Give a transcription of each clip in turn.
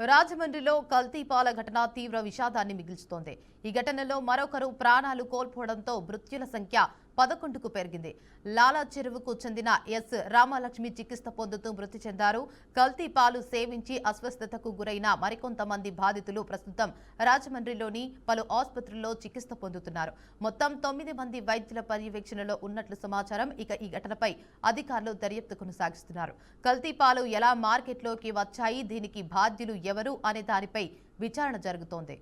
రాజమండ్రిలో కల్తీ పాల ఘటన తీవ్ర విషాదాన్ని మిగిల్చుతోంది. ఈ ఘటనలో మరొకరు ప్రాణాలు కోల్పోవడంతో మృత్యుల సంఖ్య 11కు పెరిగింది. లాలా చెరువుకు చెందిన ఎస్ రామలక్ష్మి చికిత్స పొందుతూ మృతి చెందారు. కల్తీ పాలు సేవించి అస్వస్థతకు గురైన మరికొంతమంది బాధితులు ప్రస్తుతం రాజమండ్రిలోని పలు ఆసుపత్రుల్లో చికిత్స పొందుతున్నారు. మొత్తం 9 మంది వైద్యుల పర్యవేక్షణలో ఉన్నట్లు సమాచారం. ఇక ఈ ఘటనపై అధికారులు దర్యాప్తు కొనసాగిస్తున్నారు. కల్తీ పాలు ఎలా మార్కెట్లోకి వచ్చాయి, దీనికి బాధ్యులు ఎవరు అనే దానిపై విచారణ జరుగుతోంది.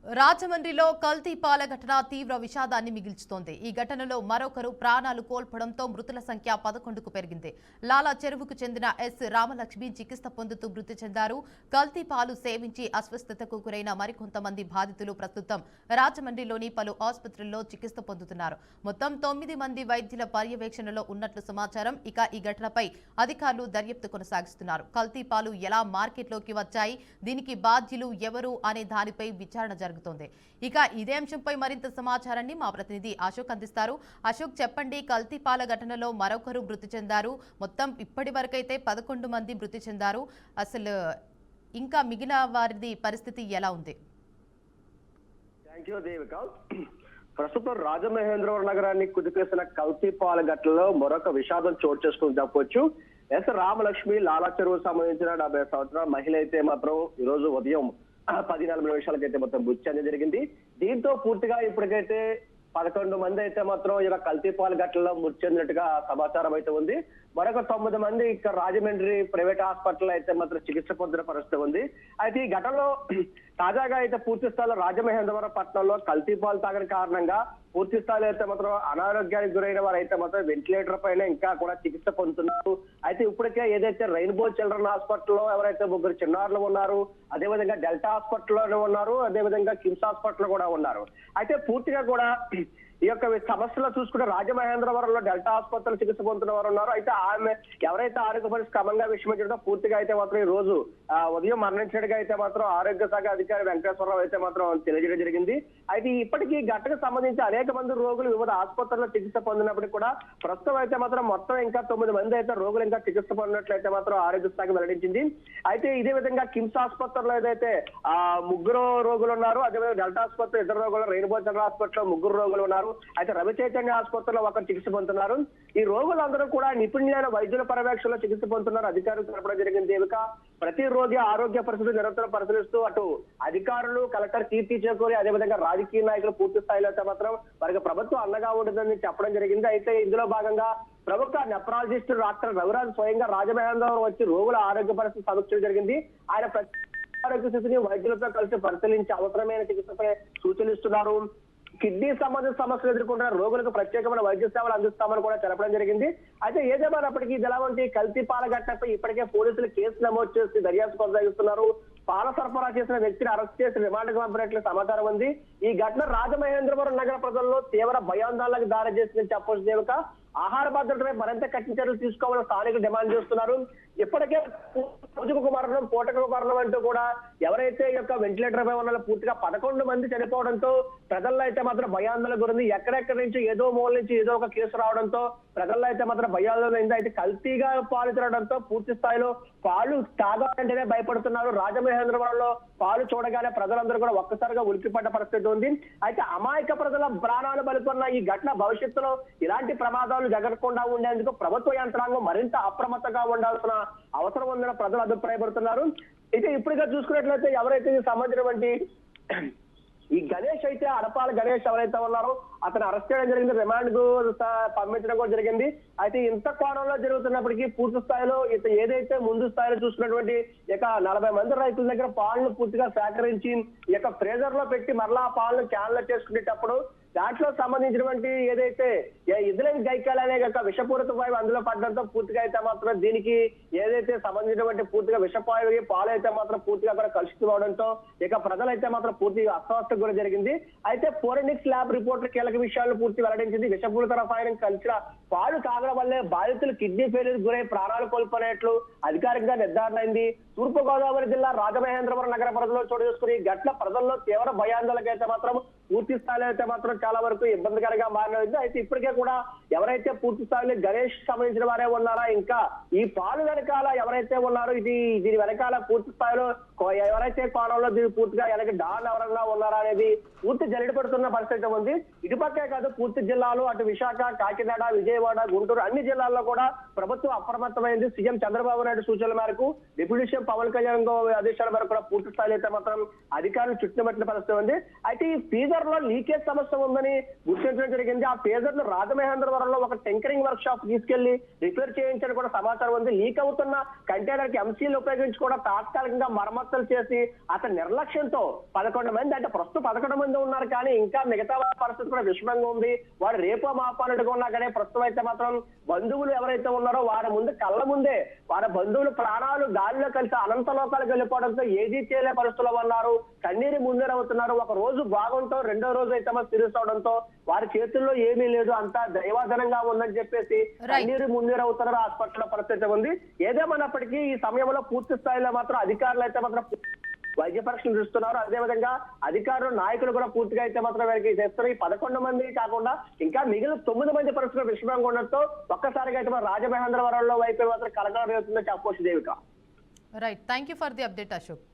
రాజమండ్రిలో కల్తీ పాల ఘటన తీవ్ర విషాదాన్ని మిగిల్చుతోంది. ఈ ఘటనలో మరొకరు ప్రాణాలు కోల్పోవడంతో మృతుల సంఖ్య 11కు పెరిగింది. లాలా చెరువుకు చెందిన ఎస్ రామలక్ష్మి చికిత్స పొందుతూ మృతి చెందారు. కల్తీ పాలు సేవించి అస్వస్థతకు గురైన మరికొంతమంది బాధితులు ప్రస్తుతం రాజమండ్రిలోని పలు ఆసుపత్రుల్లో చికిత్స పొందుతున్నారు. మొత్తం 9 మంది వైద్యుల పర్యవేక్షణలో ఉన్నట్లు సమాచారం. ఇక ఈ ఘటనపై అధికారులు దర్యాప్తు కొనసాగిస్తున్నారు. కల్తీ పాలు ఎలా మార్కెట్లోకి వచ్చాయి, దీనికి బాధ్యులు ఎవరు అనే దానిపై విచారణ జరుగుతోంది. ఇక ఇదే అంశంపై మరింత సమాచారాన్ని మా ప్రతినిధి అశోక్ అందిస్తారు. అశోక్, చెప్పండి, కల్తీ పాల ఘటనలో మరొకరు మృతి చెందారు. మొత్తం ఇప్పటి వరకైతే 11 మంది మృతి చెందారు. అసలు ఇంకా మిగిలిన వారిది పరిస్థితి ఎలా ఉంది? ప్రస్తుతం రాజమహేంద్రవరం నగరాన్ని కుదిపేసిన కల్తీ పాల ఘటనలో మరొక విషాదం చోటు చేసుకుని చెప్పవచ్చు. ఎస్ రామలక్ష్మి లాలా చెరువు సంబంధించిన 70 సంవత్సరాల మహిళ అయితే మాత్రం ఈ రోజు ఉదయం 10:40 మొత్తం మృతి చెందడం జరిగింది. దీంతో పూర్తిగా ఇప్పటికైతే 11 మంది అయితే మాత్రం ఇలా కల్తీ పాల ఘటనలో మృతి చెందినట్టుగా సమాచారం అయితే ఉంది. మరొక 9 మంది ఇక్కడ రాజమండ్రి ప్రైవేట్ హాస్పిటల్ అయితే మాత్రం చికిత్స పొందిన పరిస్థితి ఉంది. అయితే ఈ ఘటనలో తాజాగా అయితే పూర్తి స్థాయిలో రాజమహేంద్రవరం పట్టణంలో కల్తీ పాలు తాగని కారణంగా పూర్తి స్థాయిలో అయితే మాత్రం అనారోగ్యానికి గురైన వారు అయితే మాత్రం వెంటిలేటర్ పైన ఇంకా కూడా చికిత్స పొందుతున్నారు. అయితే ఇప్పటికే ఏదైతే రెయిన్బో చిల్డ్రన్ హాస్పిటల్లో ఎవరైతే 3 చిన్నారులు ఉన్నారు, అదేవిధంగా డెల్టా హాస్పిటల్లోనే ఉన్నారు, అదేవిధంగా కిమ్స్ హాస్పిటల్ కూడా ఉన్నారు. అయితే పూర్తిగా కూడా ఈ యొక్క సమస్యలో చూసుకుంటే రాజమహేంద్రవరంలో డెల్టా ఆసుపత్రులు చికిత్స పొందుతున్న వారు ఉన్నారు. అయితే ఆమె ఎవరైతే ఆరోగ్య పరిస్థితి క్రమంగా విషమించడంతో పూర్తిగా అయితే మాత్రం ఈ రోజు ఉదయం మరణించినట్టుగా అయితే మాత్రం ఆరోగ్య శాఖ అధికారి వెంకటేశ్వరరావు అయితే మాత్రం తెలియజేయడం జరిగింది. అయితే ఇప్పటికీ ఘటనకు సంబంధించి అనేక మంది రోగులు వివిధ ఆసుపత్రుల్లో చికిత్స పొందినప్పటికీ కూడా ప్రస్తుతం అయితే మాత్రం మొత్తం ఇంకా 9 మంది అయితే రోగులు ఇంకా చికిత్స పొందినట్లయితే మాత్రం ఆరోగ్య శాఖ వెల్లడించింది. అయితే ఇదే విధంగా కిమ్స్ ఆసుపత్రిలో ఏదైతే 3 రోగులు ఉన్నారు, అదేవిధంగా డెల్టా ఆసుపత్రి 2 రోగులు, రెయిన్బో చిల్డ్రన్ హాస్పిటల్లో 3 రోగులు ఉన్నారు. అయితే రవి చైతన్య ఆసుపత్రిలో ఒకరు చికిత్స పొందుతున్నారు. ఈ రోగులందరూ కూడా నిపుణులైన వైద్యుల పర్యవేక్షణలో చికిత్స పొందుతున్నారు. అధికారులు తెలపడం జరిగింది. ఇక ప్రతి రోగి ఆరోగ్య పరిస్థితులు నిరంతరం పరిశీలిస్తూ అటు అధికారులు, కలెక్టర్ కీర్తి చేకూరి అదేవిధంగా రాజకీయ నాయకులు పూర్తి స్థాయిలో అయితే మాత్రం వారికి ప్రభుత్వం అండగా ఉంటుందని చెప్పడం జరిగింది. అయితే ఇందులో భాగంగా ప్రముఖ నెఫ్రాలజిస్ట్ డాక్టర్ రవిరాజ్ స్వయంగా రాజమహేంద్రవరం వచ్చి రోగుల ఆరోగ్య పరిస్థితి సమీక్షించడం జరిగింది. ఆయన ఆరోగ్య స్థితిని వైద్యులతో కలిసి పరిశీలించి అవసరమైన చికిత్సపై సూచనలు ఇస్తున్నారు. కిడ్నీ సంబంధిత సమస్యలు ఎదుర్కొంటున్న రోగులకు ప్రత్యేకమైన వైద్య సేవలు అందిస్తామని కూడా తెలపడం జరిగింది. అయితే ఏదేమైనప్పటికీ ఇలాంటి కల్తీ పాల ఘటనపై ఇప్పటికే పోలీసులు కేసు నమోదు చేసి దర్యాప్తు కొనసాగిస్తున్నారు. పాల సరఫరా చేసిన వ్యక్తిని అరెస్ట్ చేసి రిమాండ్కు పంపినట్లు సమాచారం ఉంది. ఈ ఘటన రాజమహేంద్రవరం నగర ప్రజల్లో తీవ్ర భయాందోళనకు దారి చేసిందని చెప్పవచ్చు. దేవక ఆహార భద్రతపై మరింత కఠిన చర్యలు తీసుకోవాలని స్థానికులు డిమాండ్ చేస్తున్నారు. ఇప్పటికే రోజుకు మరణం, పూటకు మరణం అంటూ కూడా ఎవరైతే ఈ యొక్క వెంటిలేటర్ పై ఉన్న పూర్తిగా 11 మంది చనిపోవడంతో ప్రజల్లో అయితే మాత్రం భయాందోళన గురింది. ఎక్కడెక్కడి నుంచి ఏదో మూల నుంచి ఏదో ఒక కేసు రావడంతో ప్రజల్లో అయితే మాత్రం భయాందోళన అయింది. అయితే కల్తీగా పాలు తినడంతో పూర్తి స్థాయిలో పాలు తాగాలంటేనే భయపడుతున్నారు. రాజమహేంద్రవరంలో పాలు చూడగానే ప్రజలందరూ కూడా ఒక్కసారిగా ఉలిక్కిపడ్డ పరిస్థితి ఉంది. అయితే అమాయక ప్రజల ప్రాణాలు బలికొన్న ఈ ఘటన భవిష్యత్తులో ఇలాంటి ప్రమాదాలు జరగకుండా ఉండేందుకు ప్రభుత్వ యంత్రాంగం మరింత అప్రమత్తంగా ఉండాల్సిన అవసరం ఉందని ప్రజలు అభిప్రాయపడుతున్నారు. అయితే ఇప్పుడుగా చూసుకున్నట్లయితే ఎవరైతే సంబంధించినటువంటి ఈ గణేష్ అయితే అడపాల గణేష్ ఎవరైతే ఉన్నారో అతను అరెస్ట్ చేయడం జరిగింది, రిమాండ్ కు పంపించడం కూడా జరిగింది. అయితే ఇంత కోణంలో జరుగుతున్నప్పటికీ పూర్తి స్థాయిలో ఏదైతే ముందు స్థాయిలో చూసుకున్నటువంటి ఇక 40 మంది రైతుల దగ్గర పాలను పూర్తిగా సేకరించి ఈ యొక్క ఫ్రీజర్ లో పెట్టి మరలా పాలను క్యాన్లో చేసుకునేటప్పుడు దాంట్లో సంబంధించినటువంటి ఏదైతే ఇథిలిన్ గైకాల్ అనే విషపూరిత వాయువు అందులో పడడంతో పూర్తిగా అయితే మాత్రం దీనికి ఏదైతే సంబంధించినటువంటి పూర్తిగా విషపాయువు పాలు అయితే మాత్రం పూర్తిగా కూడా కలుషితం అవడంతో ఇక ప్రజలైతే మాత్రం పూర్తిగా అస్వస్థకు కూడా జరిగింది. అయితే ఫోరెన్సిక్ ల్యాబ్ రిపోర్టర్ కీలక విషయాలను పూర్తి వెల్లడించింది. విషపూరిత రసాయనం కలిసిన పాలు తాగడం వల్లే బాధితులు కిడ్నీ ఫెయిల్యూర్ గురై ప్రాణాలు కోల్పోయినట్లు అధికారికంగా నిర్ధారణ అయింది. తూర్పు గోదావరి జిల్లా రాజమహేంద్రవరం నగర పరిధిలో చోటు చేసుకుని ఘటన ప్రజల్లో తీవ్ర భయాందోళనకైతే మాత్రం పూర్తి స్థాయిలో అయితే మాత్రం చాలా వరకు ఇబ్బందికరంగా మారినది. అయితే ఇప్పటికే కూడా ఎవరైతే పూర్తి స్థాయిలో గణేష్ సంబంధించిన వారే ఉన్నారా, ఇంకా ఈ పాలు వెనకాల ఎవరైతే ఉన్నారో దీని వెనకాల పూర్తి స్థాయిలో ఎవరైతే కోణంలో దీని పూర్తిగా వెనక డాన్ ఎవరన్నా ఉన్నారా అనేది పూర్తి జల్లెడపడుతున్న పరిస్థితి ఉంది. ఇటుపక్కే కాదు పూర్తి జిల్లాలు, అటు విశాఖ, కాకినాడ, విజయవాడ, గుంటూరు అన్ని జిల్లాల్లో కూడా ప్రభుత్వం అప్రమత్తమైంది. సీఎం చంద్రబాబు నాయుడు సూచనల మేరకు, డిప్యూటీ సీఎం పవన్ కళ్యాణ్ ఆదేశాల మేరకు కూడా పూర్తి స్థాయిలో అయితే మాత్రం అధికారులు చుట్టుముట్టిన పరిస్థితి ఉంది. అయితే ఈ ఫీజర్ లో లీకేజ్ సమస్య ఉందని గుర్తించడం జరిగింది. ఆ ఫీజర్ ను రాజమహేంద్రవరంలో ఒక టెంకరింగ్ వర్క్ షాప్ తీసుకెళ్లి రిపేర్ చేయించడం కూడా సమాచారం ఉంది. లీక్ అవుతున్న కంటైనర్ కి ఎంసీలు ఉపయోగించి కూడా తాత్కాలికంగా మరమ్మతులు చేసి అతని నిర్లక్ష్యంతో 11 మంది, అంటే ప్రస్తుతం 11 మంది ఉన్నారు కానీ ఇంకా మిగతా పరిస్థితి కూడా విషమంగా ఉంది. వాడు రేపో మాపానుడుగా ఉన్నా కానీ ప్రస్తుతం అయితే మాత్రం బంధువులు ఎవరైతే ఉన్నారో వారి ముందు కళ్ళ ముందే వారి బంధువులు ప్రాణాలు గాలిలో కలిసి అనంత లోకాలకు వెళ్ళిపోవడంతో ఏదీ చేయలే పరిస్థితుల్లో ఉన్నారు. కన్నీరు ముందేరవుతున్నారు. ఒక రోజు బాగుంటో రెండో రోజు అయితే సీరియస్ అవడంతో వారి చేతుల్లో ఏమీ లేదు, అంతా దైవాధనంగా ఉందని చెప్పేసి కన్నీరు ముందేరవుతున్నారు. హాస్పిటల్ పరిస్థితి ఉంది. ఏదేమన్నప్పటికీ ఈ సమయంలో పూర్తి స్థాయిలో మాత్రం అధికారులు అయితే మాత్రం వైద్య పరీక్షలు చూస్తున్నారు. అదేవిధంగా అధికారులు, నాయకులు కూడా పూర్తిగా అయితే మాత్రం వారికి చేస్తారు. ఈ 11 మంది కాకుండా ఇంకా మిగిలిన 9 మంది పరిస్థితులు విషమంగా ఉండడంతో ఒక్కసారిగా అయితే రాజమహేంద్రవరంలో వైపు మాత్రం కలకలం రేగుతుందని చెప్పవచ్చు Devika. Right, thank you for the update Ashok.